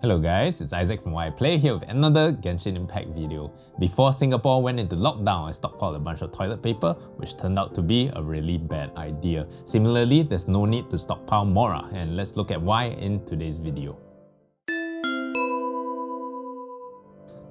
Hello guys, it's Isaac from WhyIPlay here with another Genshin Impact video. Before Singapore went into lockdown, I stockpiled a bunch of toilet paper, which turned out to be a really bad idea. Similarly, there's no need to stockpile Mora, and let's look at why in today's video.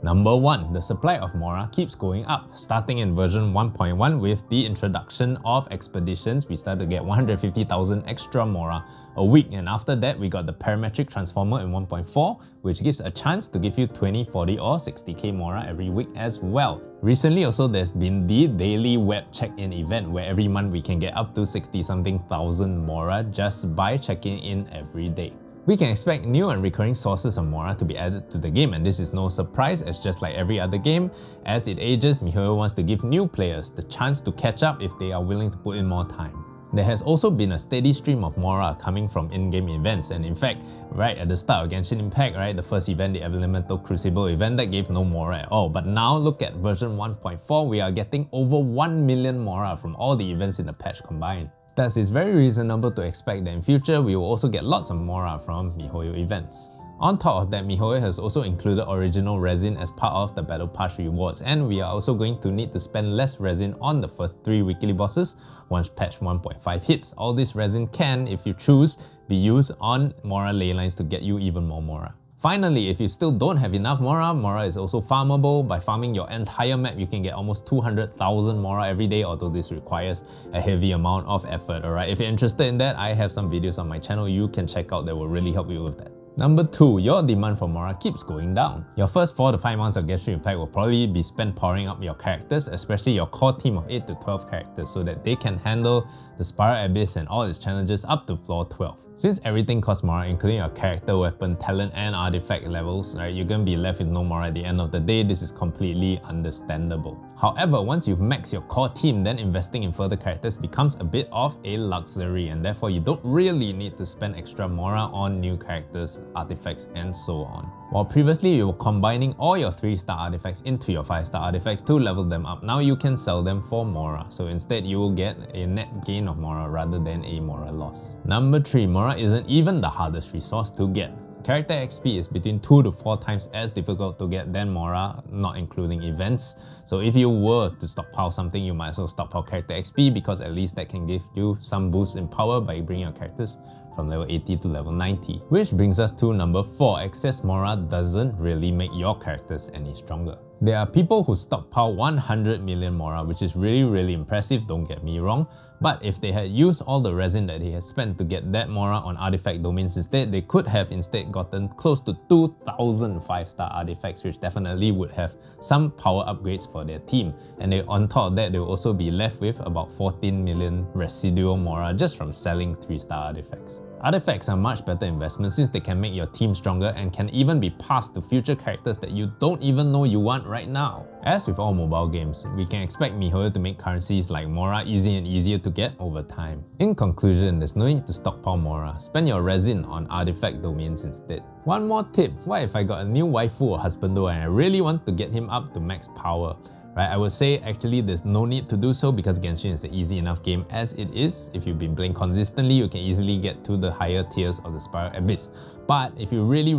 Number 1. The supply of Mora keeps going up. Starting in version 1.1 with the introduction of expeditions, we started to get 150,000 extra Mora a week, and after that we got the parametric transformer in 1.4, which gives a chance to give you 20, 40 or 60k Mora every week as well. Recently also there's been the daily web check-in event where every month we can get up to 60-something thousand Mora just by checking in every day. We can expect new and recurring sources of Mora to be added to the game, and this is no surprise, as just like every other game, as it ages, MiHoYo wants to give new players the chance to catch up if they are willing to put in more time. There has also been a steady stream of Mora coming from in-game events, and in fact, right at the start of Genshin Impact, right, the first event, the Elemental Crucible event, that gave no Mora at all. But now look at version 1.4, we are getting over 1 million Mora from all the events in the patch combined. Thus, it's very reasonable to expect that in future, we will also get lots of Mora from MiHoYo events. On top of that, MiHoYo has also included original resin as part of the Battle Pass rewards, and we are also going to need to spend less resin on the first 3 weekly bosses once patch 1.5 hits. All this resin can, if you choose, be used on Mora ley lines to get you even more Mora. Finally, if you still don't have enough Mora, Mora is also farmable. By farming your entire map, you can get almost 200,000 Mora every day, although this requires a heavy amount of effort, alright? If you're interested in that, I have some videos on my channel you can check out that will really help you with that. Number 2, your demand for Mora keeps going down. Your first 4 to 5 months of Genshin Impact will probably be spent powering up your characters, especially your core team of 8 to 12 characters, so that they can handle the Spiral Abyss and all its challenges up to floor 12. Since everything costs Mora, including your character, weapon, talent and artifact levels, right, you're gonna be left with no Mora at the end of the day. This is completely understandable. However, once you've maxed your core team, then investing in further characters becomes a bit of a luxury, and therefore you don't really need to spend extra Mora on new characters, artifacts and so on. While previously you were combining all your 3-star artifacts into your 5-star artifacts to level them up, now you can sell them for Mora. So instead you will get a net gain of Mora rather than a Mora loss. Number 3, Mora isn't even the hardest resource to get. Character XP is between 2 to 4 times as difficult to get than Mora, not including events. So if you were to stockpile something, you might as well stockpile character XP, because at least that can give you some boost in power by bringing your characters from level 80 to level 90. Which brings us to number 4, excess Mora doesn't really make your characters any stronger. There are people who stockpile 100 million Mora, which is really impressive, don't get me wrong. But if they had used all the resin that they had spent to get that Mora on artifact domains instead, they could have instead gotten close to 2,000 5-star artifacts, which definitely would have some power upgrades for their team. And on top of that, they will also be left with about 14 million residual Mora just from selling 3-star artifacts. Artifacts are much better investments since they can make your team stronger and can even be passed to future characters that you don't even know you want right now. As with all mobile games, we can expect MiHoYo to make currencies like Mora easy and easier to get over time. In conclusion, there's no need to stockpile Mora. Spend your resin on artifact domains instead. One more tip, what if I got a new waifu or husbando and I really want to get him up to max power? Right, I would say actually there's no need to do so because Genshin is an easy enough game as it is. If you've been playing consistently, you can easily get to the higher tiers of the Spiral Abyss. But if you really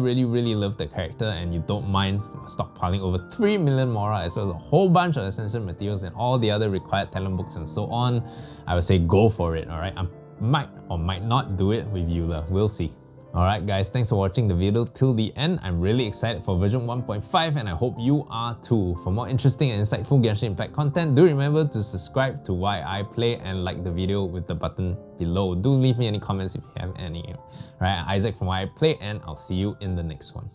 love the character and you don't mind stockpiling over 3 million Mora as well as a whole bunch of essential materials and all the other required talent books and so on, I would say go for it, alright? I might or might not do it with Eula, we'll see. Alright guys, thanks for watching the video till the end. I'm really excited for version 1.5 and I hope you are too. For more interesting and insightful Genshin Impact content, do remember to subscribe to WhyIPlay and like the video with the button below. Do leave me any comments if you have any. Alright, Isaac from WhyIPlay and I'll see you in the next one.